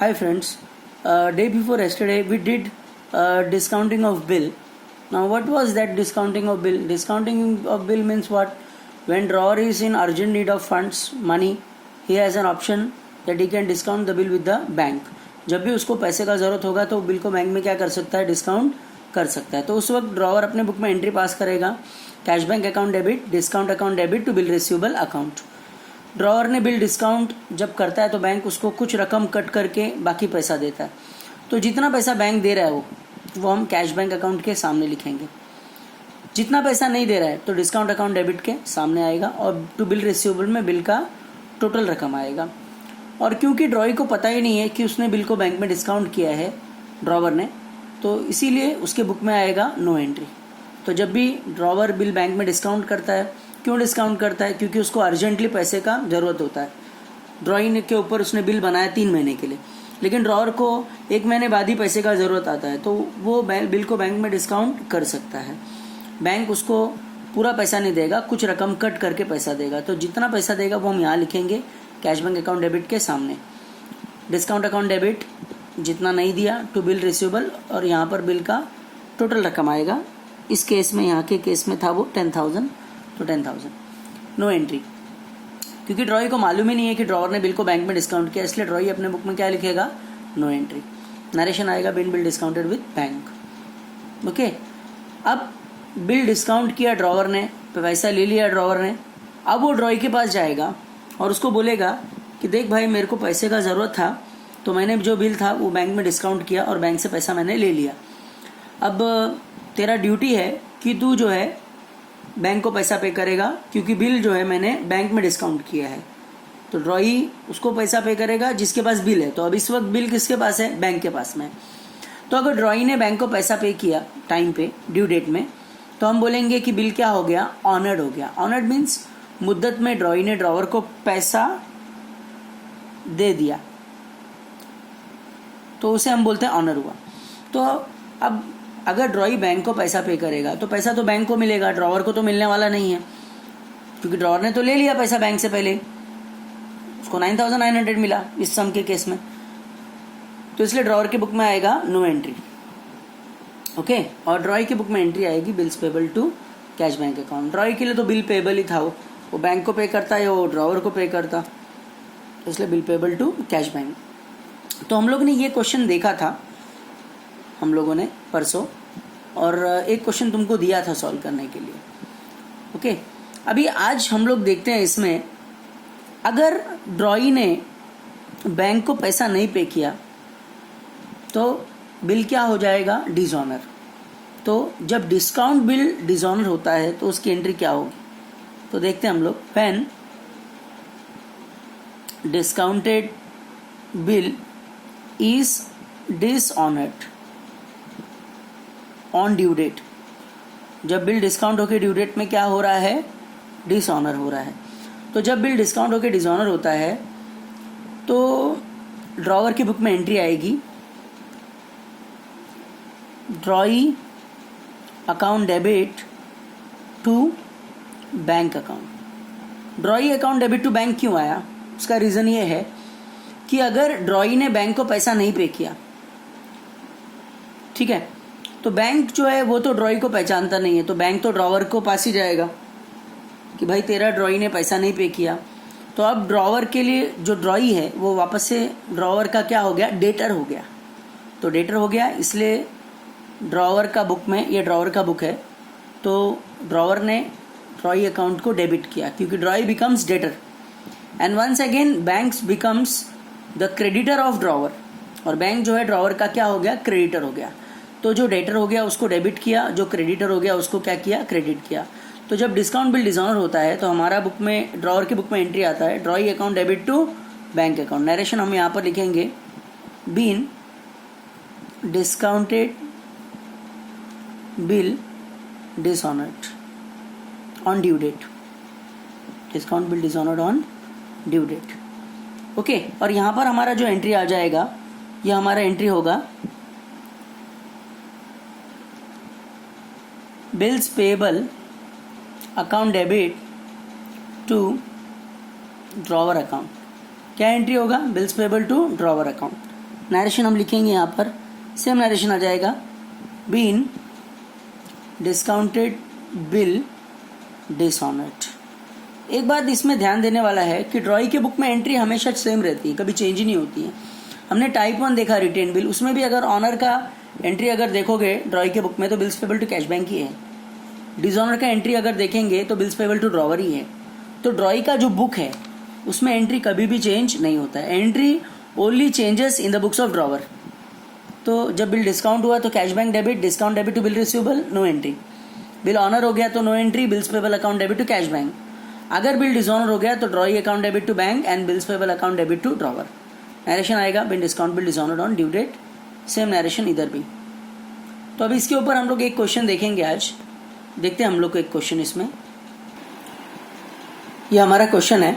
Hi friends, day before yesterday we did discounting of bill. Now what was that discounting of bill? Discounting of bill means what? When drawer is in urgent need of funds, money, he has an option that he can discount the bill with the bank. जब भी उसको पैसे का ज़रूरत होगा तो bill को bank में क्या कर सकता है, डिस्काउंट कर सकता है. तो उस वक्त ड्रॉवर अपने बुक में एंट्री पास करेगा, cash bank account debit, discount account debit to bill receivable account. Drawer ने बिल डिस्काउंट जब करता है तो बैंक उसको कुछ रकम कट करके बाकी पैसा देता है. तो जितना पैसा बैंक दे रहा है वो हम कैश बैंक अकाउंट के सामने लिखेंगे. जितना पैसा नहीं दे रहा है तो डिस्काउंट अकाउंट डेबिट के सामने आएगा और टू बिल रिसीवेबल में बिल का टोटल रकम आएगा. और क्योंकि ड्रॉई को पता ही नहीं है कि उसने बिल को बैंक में डिस्काउंट किया है ड्रॉवर ने, तो इसीलिए उसके बुक में आएगा नो एंट्री. तो जब भी ड्रॉवर बिल बैंक में डिस्काउंट करता है, क्यों डिस्काउंट करता है? क्योंकि उसको अर्जेंटली पैसे का ज़रूरत होता है. ड्रॉइंग के ऊपर उसने बिल बनाया 3 महीने के लिए, लेकिन ड्रॉवर को 1 महीने बाद ही पैसे का ज़रूरत आता है, तो वो बिल को बैंक में डिस्काउंट कर सकता है. बैंक उसको पूरा पैसा नहीं देगा, कुछ रकम कट करके पैसा देगा. तो जितना पैसा देगा वो हम यहाँ लिखेंगे कैश बैंक अकाउंट डेबिट के सामने. डिस्काउंट अकाउंट डेबिट जितना नहीं दिया टू बिल रिसीवेबल, और यहाँ पर बिल का टोटल रकम आएगा. इस केस में, यहाँ के केस में था वो 10,000, तो 10,000. नो एंट्री, क्योंकि ड्रॉई को मालूम ही नहीं है कि ड्रॉवर ने बिल को बैंक में डिस्काउंट किया, इसलिए ड्रॉई अपने बुक में क्या लिखेगा, नो एंट्री. नरेशन आएगा bill discounted with bank. Okay, अब बिल डिस्काउंट किया ड्रॉवर ने, पैसा ले लिया ड्रॉवर ने. अब वो ड्रॉई के पास जाएगा और उसको बोलेगा कि देख भाई, मेरे को पैसे का ज़रूरत था, तो मैंने जो बिल था वो बैंक में डिस्काउंट किया और बैंक से पैसा मैंने ले लिया. अब तेरा ड्यूटी है कि तू जो है बैंक को पैसा पे करेगा, क्योंकि बिल जो है मैंने बैंक में डिस्काउंट किया है. तो ड्रॉई उसको पैसा पे करेगा जिसके पास बिल है. तो अब इस वक्त बिल किसके पास है, बैंक के पास में. तो अगर ड्रॉई ने बैंक को पैसा पे किया टाइम पे, ड्यू डेट में, तो हम बोलेंगे कि बिल क्या हो गया, ऑनर्ड हो गया. ऑनर्ड मीन्स मुद्दत में ड्रॉई ने ड्रॉवर को पैसा दे दिया, तो उसे हम बोलते हैं ऑनर हुआ. तो अब अगर ड्रॉई बैंक को पैसा पे करेगा तो पैसा तो बैंक को मिलेगा, ड्रॉवर को तो मिलने वाला नहीं है, क्योंकि ड्रॉवर ने तो ले लिया पैसा बैंक से पहले, उसको 9,900 मिला इस सम के केस में. तो इसलिए ड्रॉवर के बुक में आएगा नो एंट्री. ओके, और ड्रॉई की बुक में एंट्री आएगी bills payable to cash bank account. Drawee के लिए तो बिल पेबल ही था, वो बैंक को पे करता है, वो ड्रॉवर को पे करता, इसलिए bill payable to cash bank. तो हम लोग ने ये क्वेश्चन देखा था हम लोगों ने परसों, और एक क्वेश्चन तुमको दिया था सॉल्व करने के लिए. ओके, अभी आज हम लोग देखते हैं इसमें, अगर ड्रॉई ने बैंक को पैसा नहीं पे किया तो बिल क्या हो जाएगा, डिसऑनर. तो जब डिस्काउंट बिल डिसऑनर होता है तो उसकी एंट्री क्या होगी, तो देखते हैं हम लोग. When discounted bill is dishonoured on due date. जब बिल डिस्काउंट होकर ड्यू डेट में क्या हो रहा है, डिसऑनर हो रहा है. तो जब बिल डिस्काउंट होकर डिसऑनर होता है तो ड्रॉवर की बुक में एंट्री आएगी drawee account debit to bank account. Drawee account debit to bank क्यों आया, उसका रीज़न ये है कि अगर ड्रॉई ने बैंक को पैसा नहीं पे किया, ठीक है, तो बैंक जो है वो तो ड्रॉई को पहचानता नहीं है, तो बैंक तो ड्रॉवर को पास ही जाएगा कि भाई तेरा ड्रॉई ने पैसा नहीं पे किया. तो अब ड्रॉवर के लिए जो ड्रॉई है वो वापस से ड्रॉवर का क्या हो गया, डेटर हो गया. तो डेटर हो गया, इसलिए ड्रॉवर का बुक में, ये ड्रॉवर का बुक है, तो ड्रॉवर ने ड्रॉई अकाउंट को डेबिट किया, क्योंकि drawee becomes debtor and once again banks becomes the creditor of drawer. और बैंक जो है ड्रॉवर का क्या हो गया, क्रेडिटर हो गया. तो जो डेटर हो गया उसको डेबिट किया, जो क्रेडिटर हो गया उसको क्या किया, क्रेडिट किया. तो जब डिस्काउंट बिल डिसऑनर होता है तो हमारा बुक में, ड्रॉवर की बुक में एंट्री आता है drawee account debit to bank account. Narration हम यहाँ पर लिखेंगे being discounted bill dishonoured on due date. Discount bill dishonoured on due date. Okay, और यहाँ पर हमारा जो एंट्री आ जाएगा, ये हमारा एंट्री होगा bills payable account debit to drawer account. क्या एंट्री होगा, bills payable to drawer account. Narration हम लिखेंगे यहाँ पर, सेम नरेशन आ जाएगा, बीन डिस्काउंटेड बिल डिसऑनर्ड। एक बात इसमें ध्यान देने वाला है कि ड्रॉई के बुक में एंट्री हमेशा सेम रहती है, कभी चेंज ही नहीं होती है। हमने टाइप 1 देखा रिटेन बिल, उसमें भी अगर ऑनर का एंट्री अगर देखोगे ड्रॉई के बुक में तो bills payable to cash bank ही है। डिसऑनर का एंट्री अगर देखेंगे तो बिल्स पेबल टू ड्रॉवर ही है। तो ड्रॉई का जो बुक है उसमें एंट्री कभी भी चेंज नहीं होता है, entry only changes in the books of drawer. तो जब बिल डिस्काउंट हुआ तो cash bank debit, discount debit to bill receivable, no entry. Bill honour हो गया तो no entry, bills payable account debit to cash bank. अगर bill dishonour हो गया तो drawee account debit to bank and bills payable account debit to drawer. Narration आएगा bill discount bill dishonoured on due date, same narration इधर भी। तो अभी इसके ऊपर हम लोग एक क्वेश्चन देखेंगे आज। देखते हैं हम लोग को एक क्वेश्चन इसमें। ये हमारा क्वेश्चन है।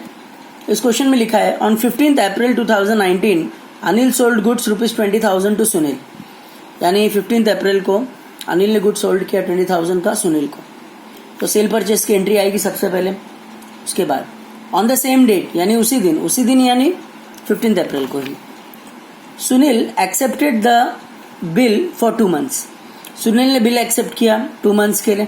इस क्वेश्चन में लिखा है on 15 April 2019 Anil sold goods ₹20,000 to Sunil. यानी 15 अप्रैल को अनिल ने गुड्स सोल्ड किया 20,000 का सुनील को। तो सेल परचेस की एंट्री आएगी सबसे पहले। उसके बाद ऑन द सेम डेट यानी उसी दिन यानी 15 अप्रैल को ही Sunil accepted the bill for 2 months। Sunil ने बिल एक्सेप्ट किया 2 months के लिए,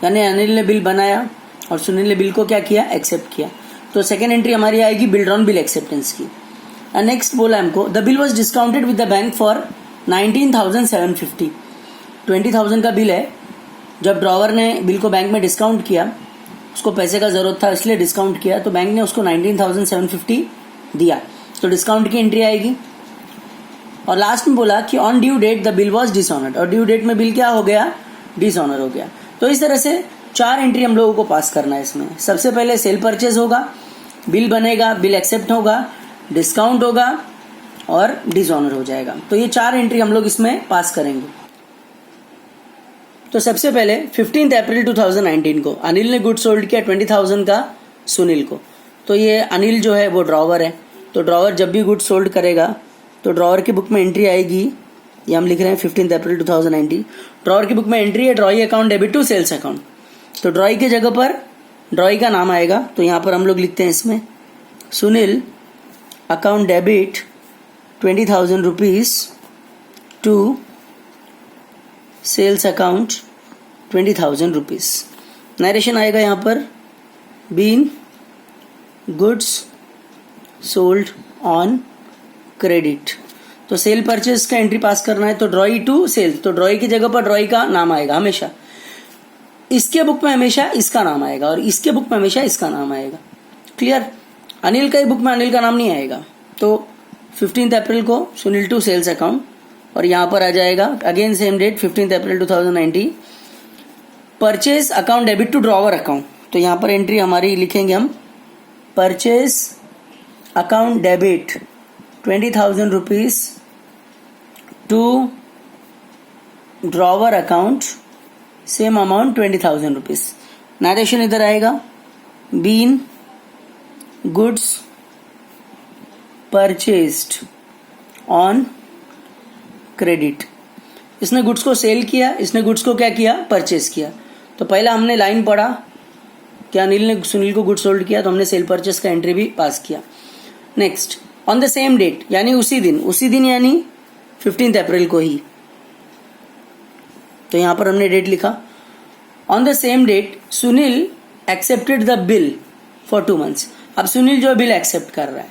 यानी अनिल ने बिल बनाया और सुनील ने बिल को क्या किया, एक्सेप्ट किया। तो सेकेंड एंट्री हमारी आएगी बिल ऑन बिल एक्सेप्टेंस की। नेक्स्ट बोला हमको the bill was discounted with the bank for 19,750। 20,000 का बिल है। जब ड्रॉवर ने बिल को बैंक में डिस्काउंट किया, उसको पैसे का जरूरत था इसलिए डिस्काउंट किया, तो बैंक ने उसको 19,750 दिया, तो डिस्काउंट की एंट्री आएगी। और लास्ट में बोला कि on due date the bill was dishonoured, और ड्यू डेट में बिल क्या हो गया, डिसऑनर हो गया। तो इस तरह से 4 एंट्री हम लोगों को पास करना है इसमें। सबसे पहले सेल परचेज होगा, बिल बनेगा, बिल एक्सेप्ट होगा, डिस्काउंट होगा और डिसऑनर हो जाएगा। तो ये 4 एंट्री हम लोग इसमें पास करेंगे। तो सबसे पहले 15 अप्रैल 2019 को अनिल ने गुड सोल्ड किया 20,000 का सुनील को। तो ये अनिल जो है वो ड्रॉवर है। तो ड्रॉवर जब भी गुड सोल्ड करेगा तो ड्रॉवर की बुक में एंट्री आएगी, ये हम लिख रहे हैं 15 अप्रैल 2019। ड्रॉवर की बुक में एंट्री है drawee account debit to sales account. तो ड्रॉई के जगह पर ड्रॉई का नाम आएगा, तो यहाँ पर हम लोग लिखते हैं इसमें Sunil account debit 20,000 rupees to sales account 20,000 rupees. Narration आएगा यहाँ पर being goods sold on credit. तो सेल परचेज का एंट्री पास करना है, तो ड्रॉई टू सेल्स, तो ड्रॉई की जगह पर ड्रॉई का नाम आएगा हमेशा। इसके बुक में हमेशा इसका नाम आएगा और इसके बुक में हमेशा इसका नाम आएगा। क्लियर? अनिल का बुक में अनिल का नाम नहीं आएगा। तो 15 अप्रैल को सुनील टू सेल्स अकाउंट, और यहाँ पर आ जाएगा again same date 15 April 2019 purchase account debit to drawer account. तो यहाँ पर एंट्री हमारी लिखेंगे हम purchase account debit 20,000 rupees to drawer account same amount 20,000 rupees. Narration इधर आएगा being goods purchased on credit. इसने गुड्स को सेल किया, इसने गुड्स को क्या किया, परचेज किया। तो पहला हमने लाइन पढ़ा कि अनिल ने सुनील को गुड्स सोल्ड किया, तो हमने सेल परचेज का एंट्री भी पास किया। Next on the same date यानी उसी दिन यानी 15 अप्रैल को ही। तो यहां पर हमने डेट लिखा on the same date Sunil accepted the bill for 2 months। अब सुनील जो बिल एक्सेप्ट कर रहा है,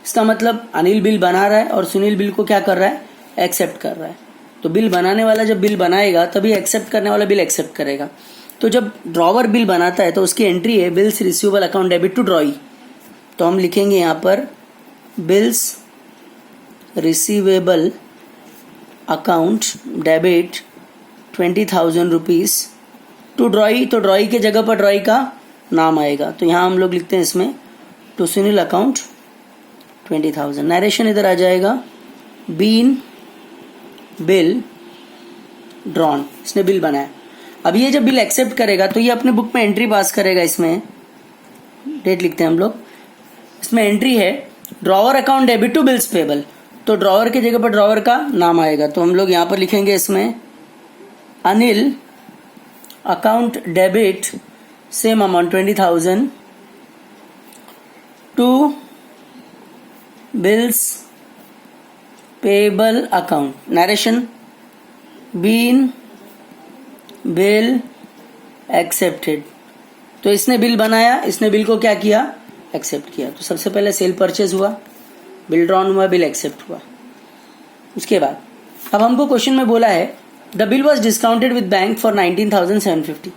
इसका मतलब अनिल बिल बना रहा है और सुनील बिल को क्या कर रहा है, एक्सेप्ट कर रहा है। तो बिल बनाने वाला जब बिल बनाएगा तभी एक्सेप्ट करने वाला बिल एक्सेप्ट करेगा। तो जब ड्रॉवर बिल बनाता है तो उसकी एंट्री है bills receivable account debit to drawee. तो हम लिखेंगे यहाँ पर bills receivable account debit 20,000 rupees to drawee. तो ड्रॉई के जगह पर ड्रॉई का नाम आएगा, तो यहाँ हम लोग लिखते हैं इसमें टू सुनील अकाउंट 20,000। नरेशन इधर आ जाएगा बीन बिल ड्रॉन, इसने बिल बनाया। अब ये जब बिल एक्सेप्ट करेगा तो ये अपने बुक में एंट्री पास करेगा। इसमें डेट लिखते हैं हम लोग, इसमें एंट्री है drawer account debit to bills payable. तो ड्रॉवर की जगह पर ड्रॉवर का नाम आएगा, तो हम लोग यहाँ पर लिखेंगे इसमें Anil account debit same amount 20,000 to bills payable account narration being bill accepted. तो इसने बिल बनाया, इसने बिल को क्या किया, एक्सेप्ट किया। तो सबसे पहले सेल परचेज हुआ, बिल ड्रॉन हुआ, बिल एक्सेप्ट हुआ। उसके बाद अब हमको क्वेश्चन में बोला है the bill was discounted with bank for 19,750।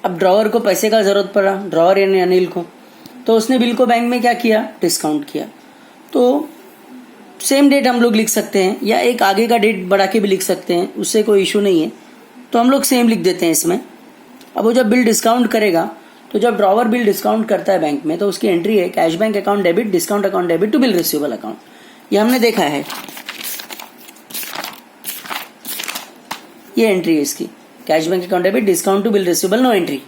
अब ड्रॉवर को पैसे का जरूरत पड़ा, ड्रॉवर यानी अनिल को, तो उसने बिल को बैंक में क्या किया, डिस्काउंट किया। तो सेम डेट हम लोग लिख सकते हैं या एक आगे का डेट बढ़ा के भी लिख सकते हैं, उससे कोई इशू नहीं है। तो हम लोग सेम लिख देते हैं इसमें। अब वो जब बिल डिस्काउंट करेगा, तो जब ड्रॉवर बिल डिस्काउंट करता है बैंक में, तो उसकी एंट्री है cash bank account debit, discount account debit to bill receivable account. ये हमने देखा है, ये एंट्री है इसकी, cash bank account debit, discount to bill receivable, no entry.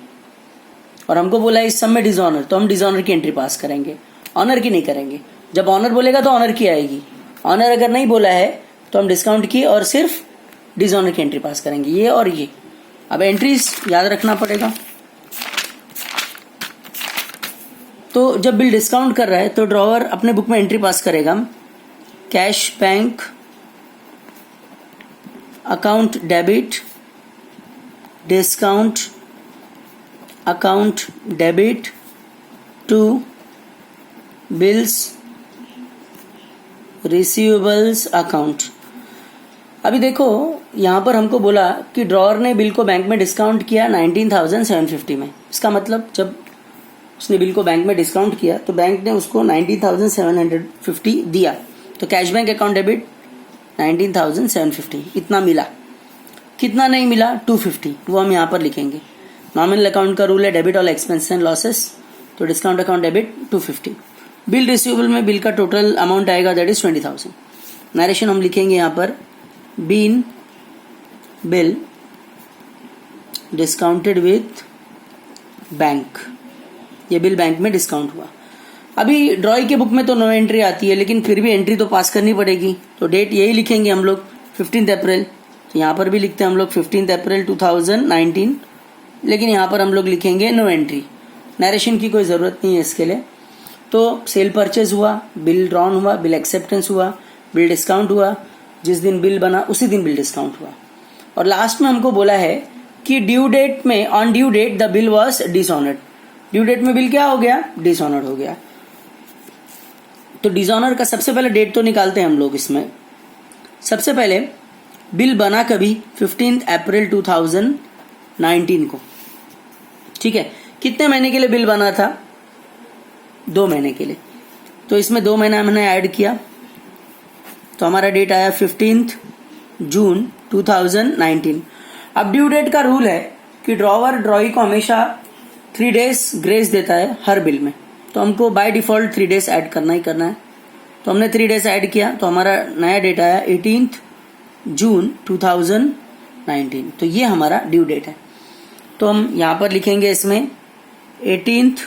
और हमको बोला है इस सब में डिसऑनर, तो हम डिसऑनर की एंट्री पास करेंगे, ऑनर की नहीं करेंगे। जब ऑनर बोलेगा तो ऑनर की आएगी, ऑनर अगर नहीं बोला है तो हम डिस्काउंट की और सिर्फ डिसऑनर की एंट्री पास करेंगे, ये और ये। अब एंट्रीज याद रखना पड़ेगा। तो जब बिल डिस्काउंट कर रहा है तो ड्रॉवर अपने बुक में एंट्री पास करेगा, cash bank account debit, discount account debit to bills receivables account. अभी देखो यहां पर हमको बोला कि ड्रॉवर ने बिल को बैंक में डिस्काउंट किया 19,750 में। इसका मतलब जब उसने बिल को बैंक में डिस्काउंट किया तो बैंक ने उसको 19,750 दिया, तो कैश बैंक अकाउंट डेबिट 19,750 इतना मिला। कितना नहीं मिला, 250, वो हम यहाँ पर लिखेंगे। नॉमिनल अकाउंट का रूल है debit all expense and losses, तो discount account debit 250। Bill receivable में बिल का टोटल अमाउंट आएगा दैट इज 20,000। नरेशन हम लिखेंगे यहाँ पर been bill discounted with bank, ये बिल बैंक में डिस्काउंट हुआ। अभी ड्रॉई के बुक में तो नो एंट्री आती है, लेकिन फिर भी एंट्री तो पास करनी पड़ेगी, तो डेट यही लिखेंगे हम लोग 15 अप्रैल। तो यहाँ पर भी लिखते हैं हम लोग 15 अप्रैल 2019, लेकिन यहाँ पर हम लोग लिखेंगे नो एंट्री। नरेशन की कोई ज़रूरत नहीं है इसके लिए। तो सेल परचेज हुआ, बिल ड्रॉन हुआ, बिल एक्सेप्टेंस हुआ, बिल डिस्काउंट हुआ, जिस दिन बिल बना उसी दिन बिल डिस्काउंट हुआ। और लास्ट में हमको बोला है कि ड्यू डेट में, on due date the bill was dishonoured. Due date में बिल क्या हो गया, डिसऑनर्ड हो गया। तो डिसऑनर का सबसे पहले डेट तो निकालते हैं हम लोग इसमें। सबसे पहले बिल बना कभी 15 अप्रैल 2019 को, ठीक है। कितने महीने के लिए बिल बना था, 2 महीने के लिए। तो इसमें 2 महीना हमने ऐड किया, तो हमारा डेट आया 15 जून 2019। अब ड्यू डेट का रूल है कि ड्रॉवर ड्रॉई को हमेशा 3 डेज ग्रेस देता है हर बिल में, तो हमको बाय डिफॉल्ट 3 डेज ऐड करना ही करना है। तो हमने 3 डेज ऐड किया, तो हमारा नया डेट आया 18 जून 2019। तो ये हमारा ड्यू डेट है। तो हम यहाँ पर लिखेंगे इसमें 18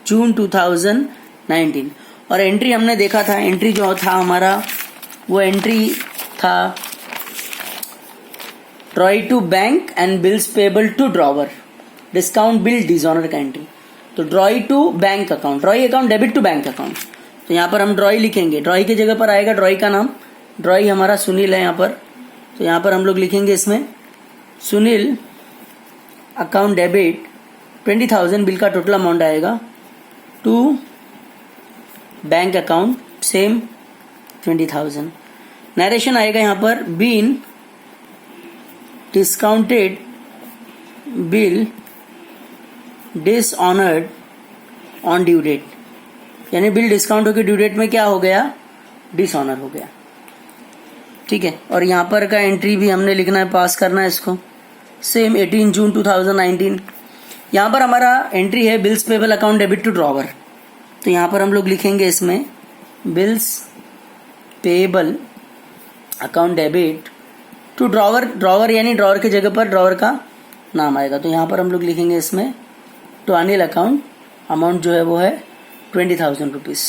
जून 2019। और एंट्री हमने देखा था, एंट्री जो था हमारा वो एंट्री था drawee to bank and bills payable to drawer, discount bill dishonour का एंट्री। तो drawee to bank account, drawee account debit to bank account. तो यहाँ पर हम ड्रॉई लिखेंगे, ड्रॉई की जगह पर आएगा ड्रॉई का नाम, ड्रॉई हमारा सुनील है यहाँ पर। तो यहाँ पर हम लोग लिखेंगे इसमें सुनील अकाउंट डेबिट 20,000, बिल का टोटल अमाउंट आएगा to bank account same 20,000। Narration आएगा यहाँ पर being discounted bill dishonoured on due date, यानी बिल डिस्काउंट होकर ड्यू डेट में क्या हो गया, डिसऑनर हो गया, ठीक है। और यहाँ पर का एंट्री भी हमने लिखना है, पास करना है इसको सेम 18 जून 2019। यहाँ पर हमारा एंट्री है bills payable account debit to drawer. तो यहाँ पर हम लोग लिखेंगे इसमें bills payable account debit to drawer, drawer यानी ड्रॉवर की जगह पर ड्रॉवर का नाम आएगा। तो यहाँ पर हम लोग लिखेंगे इसमें टू अनिल अकाउंट, अमाउंट जो है वो है 20,000 रुपीज।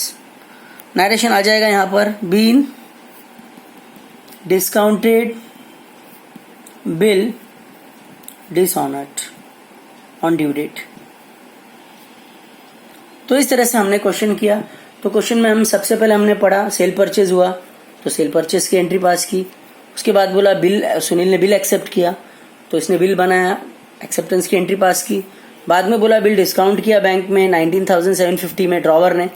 नरेशन आ जाएगा यहाँ पर being discounted bill dishonoured on due date. तो इस तरह से हमने क्वेश्चन किया। तो क्वेश्चन में हम सबसे पहले हमने पढ़ा सेल परचेज हुआ, तो सेल परचेस की एंट्री पास की। उसके बाद बोला बिल, सुनील ने बिल एक्सेप्ट किया तो इसने बिल बनाया, एक्सेप्टेंस की एंट्री पास की। बाद में बोला बिल डिस्काउंट किया बैंक में 19,750 में ड्रॉवर ने,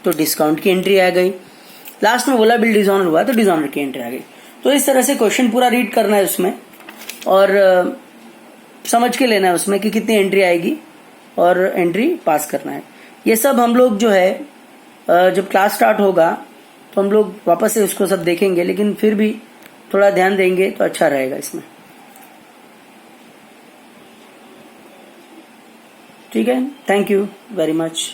तो डिस्काउंट की एंट्री आ गई। लास्ट में बोला बिल डिसऑनर हुआ तो डिसऑनर की एंट्री आ गई। तो इस तरह से क्वेश्चन पूरा रीड करना है उसमें और समझ के लेना है उसमें कि कितनी एंट्री आएगी और एंट्री पास करना है। ये सब हम लोग जो है जब क्लास स्टार्ट होगा तो हम लोग वापस से उसको सब देखेंगे, लेकिन फिर भी थोड़ा ध्यान देंगे तो अच्छा रहेगा इसमें। ठीक है, थैंक यू वेरी मच।